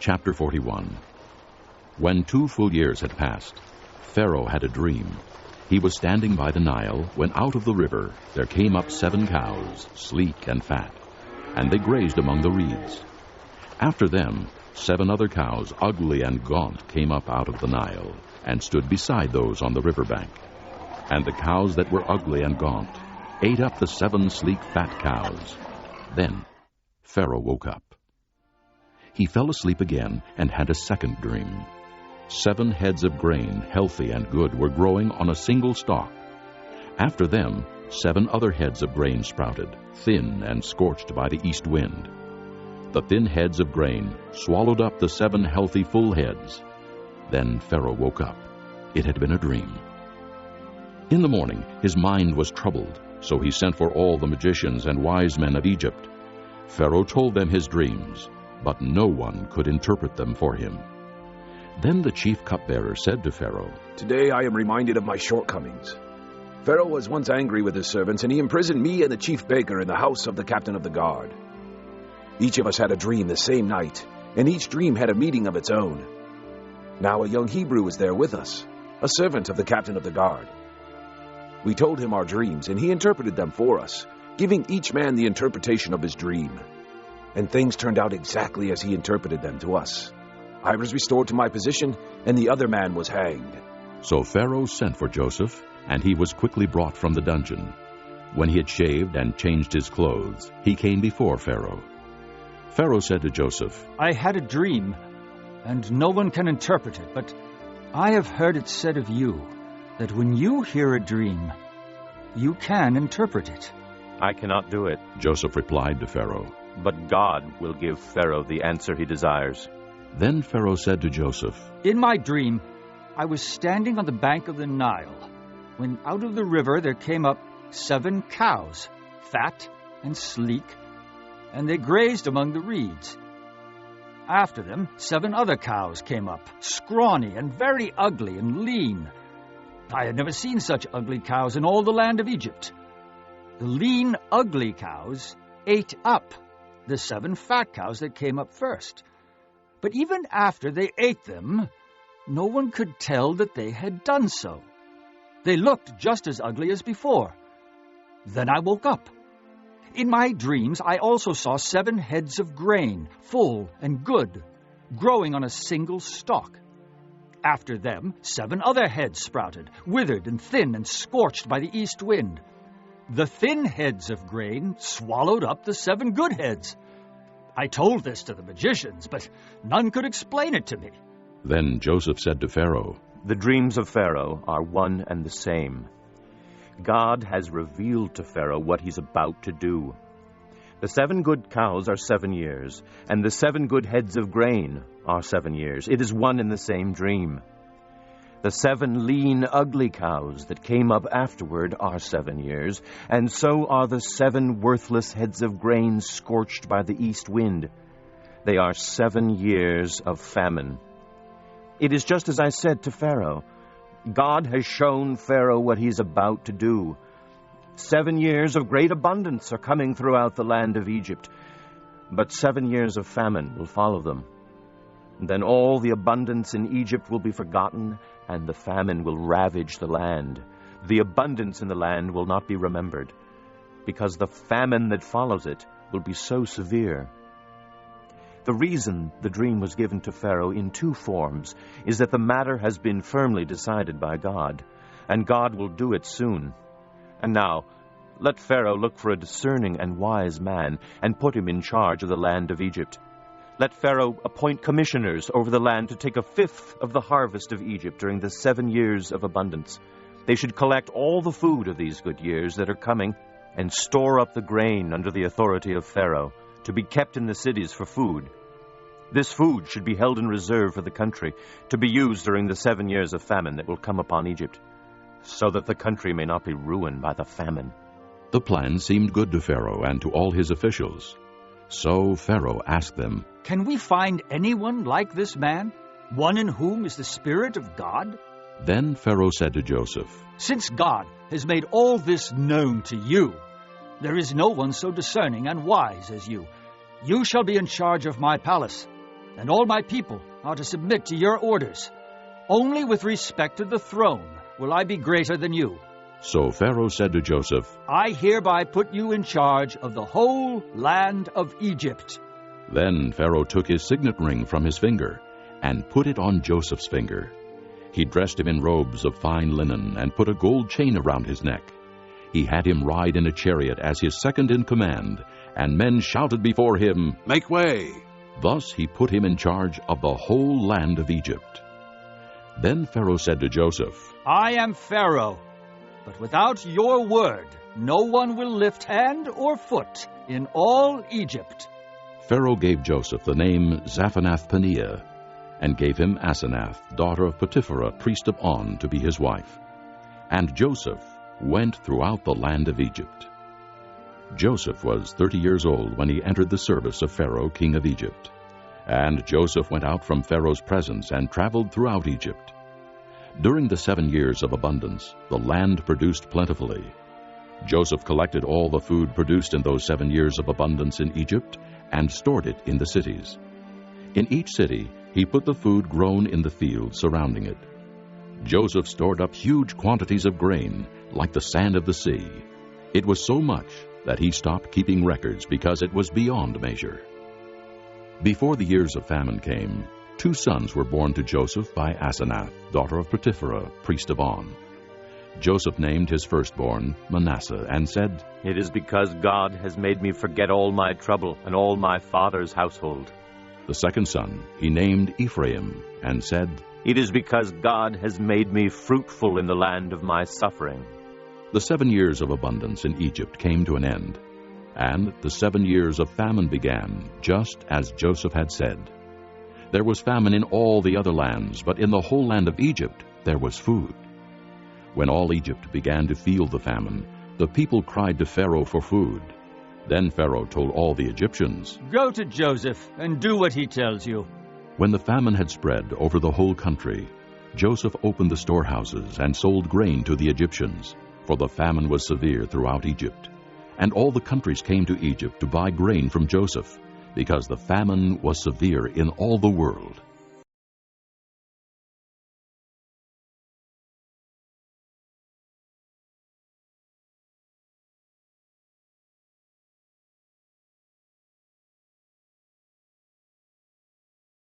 Chapter 41. When 2 full years had passed, Pharaoh had a dream. He was standing by the Nile when out of the river there came up 7 cows, sleek and fat, and they grazed among the reeds. After them 7 other cows, ugly and gaunt, came up out of the Nile and stood beside those on the riverbank. And the cows that were ugly and gaunt ate up the 7 sleek fat cows. Then Pharaoh woke up. He fell asleep again and had a second dream. 7 heads of grain, healthy and good, were growing on a single stalk. After them 7 other heads of grain sprouted, thin and scorched by the east wind. The thin heads of grain swallowed up the 7 healthy full heads. Then Pharaoh woke up. It had been a dream. In the morning his mind was troubled, so he sent for all the magicians and wise men of Egypt. Pharaoh told them his dreams, but no one could interpret them for him. Then the chief cupbearer said to Pharaoh, "Today I am reminded of my shortcomings. Pharaoh was once angry with his servants, and he imprisoned me and the chief baker in the house of the captain of the guard. Each of us had a dream the same night, and each dream had a meaning of its own. Now a young Hebrew is there with us, a servant of the captain of the guard. We told him our dreams, and he interpreted them for us, giving each man the interpretation of his dream. And things turned out exactly as he interpreted them to us. I was restored to my position, and the other man was hanged." So Pharaoh sent for Joseph, and he was quickly brought from the dungeon. When he had shaved and changed his clothes, he came before Pharaoh. Pharaoh said to Joseph, "I had a dream, and no one can interpret it, but I have heard it said of you that when you hear a dream, you can interpret it." "I cannot do it," Joseph replied to Pharaoh. "But God will give Pharaoh the answer he desires." Then Pharaoh said to Joseph, "In my dream, I was standing on the bank of the Nile, when out of the river there came up 7 cows, fat and sleek, and they grazed among the reeds. After them 7 other cows came up, scrawny and very ugly and lean. I had never seen such ugly cows in all the land of Egypt. The lean, ugly cows ate up the 7 fat cows that came up first. But even after they ate them, no one could tell that they had done so. They looked just as ugly as before. Then I woke up. In my dreams, I also saw 7 heads of grain, full and good, growing on a single stalk. After them, 7 other heads sprouted, withered and thin and scorched by the east wind. The thin heads of grain swallowed up the 7 good heads. I told this to the magicians, but none could explain it to me." Then Joseph said to Pharaoh, "The dreams of Pharaoh are one and the same. God has revealed to Pharaoh what he's about to do. The 7 good cows are 7 years, and the 7 good heads of grain are 7 years. It is one and the same dream. The 7 lean, ugly cows that came up afterward are 7 years, and so are the 7 worthless heads of grain scorched by the east wind. They are 7 years of famine. It is just as I said to Pharaoh. God has shown Pharaoh what he's about to do. 7 years of great abundance are coming throughout the land of Egypt, but 7 years of famine will follow them. Then all the abundance in Egypt will be forgotten, and the famine will ravage the land. The abundance in the land will not be remembered, because the famine that follows it will be so severe." The reason the dream was given to Pharaoh in 2 forms is that the matter has been firmly decided by God, and God will do it soon. And now, let Pharaoh look for a discerning and wise man and put him in charge of the land of Egypt. Let Pharaoh appoint commissioners over the land to take 1/5 of the harvest of Egypt during the 7 years of abundance. They should collect all the food of these good years that are coming and store up the grain under the authority of Pharaoh, to be kept in the cities for food. This food should be held in reserve for the country, to be used during the 7 years of famine that will come upon Egypt, so that the country may not be ruined by the famine." The plan seemed good to Pharaoh and to all his officials. So Pharaoh asked them, "Can we find anyone like this man, one in whom is the Spirit of God?" Then Pharaoh said to Joseph, "Since God has made all this known to you, there is no one so discerning and wise as you. You shall be in charge of my palace. and all my people are to submit to your orders. Only with respect to the throne will I be greater than you. So Pharaoh said to Joseph, I hereby put you in charge of the whole land of Egypt. Then Pharaoh took his signet ring from his finger and put it on Joseph's finger. He dressed him in robes of fine linen and put a gold chain around his neck. He had him ride in a chariot as his second in command, and men shouted before him, Make way! Thus he put him in charge of the whole land of Egypt. Then Pharaoh said to Joseph, I am Pharaoh, but without your word no one will lift hand or foot in all Egypt. Pharaoh gave Joseph the name Zaphanath-Paneah, and gave him Asenath, daughter of Potiphera, priest of On, to be his wife. And Joseph went throughout the land of Egypt. Joseph was 30 years old when he entered the service of Pharaoh, king of Egypt. And Joseph went out from Pharaoh's presence and traveled throughout Egypt. During the 7 years of abundance, the land produced plentifully. Joseph collected all the food produced in those 7 years of abundance in Egypt and stored it in the cities. In each city, he put the food grown in the fields surrounding it. Joseph stored up huge quantities of grain, like the sand of the sea. It was so much that he stopped keeping records because it was beyond measure. Before the years of famine came, 2 sons were born to Joseph by Asenath, daughter of Potiphera, priest of On. Joseph named his firstborn Manasseh and said, It is because God has made me forget all my trouble and all my father's household. The second son he named Ephraim and said, It is because God has made me fruitful in the land of my suffering. The 7 years of abundance in Egypt came to an end, and the 7 years of famine began, just as Joseph had said. There was famine in all the other lands, but in the whole land of Egypt there was food. When all Egypt began to feel the famine, the people cried to Pharaoh for food. Then Pharaoh told all the Egyptians, Go to Joseph and do what he tells you. When the famine had spread over the whole country, Joseph opened the storehouses and sold grain to the Egyptians, for the famine was severe throughout Egypt. And all the countries came to Egypt to buy grain from Joseph, because the famine was severe in all the world.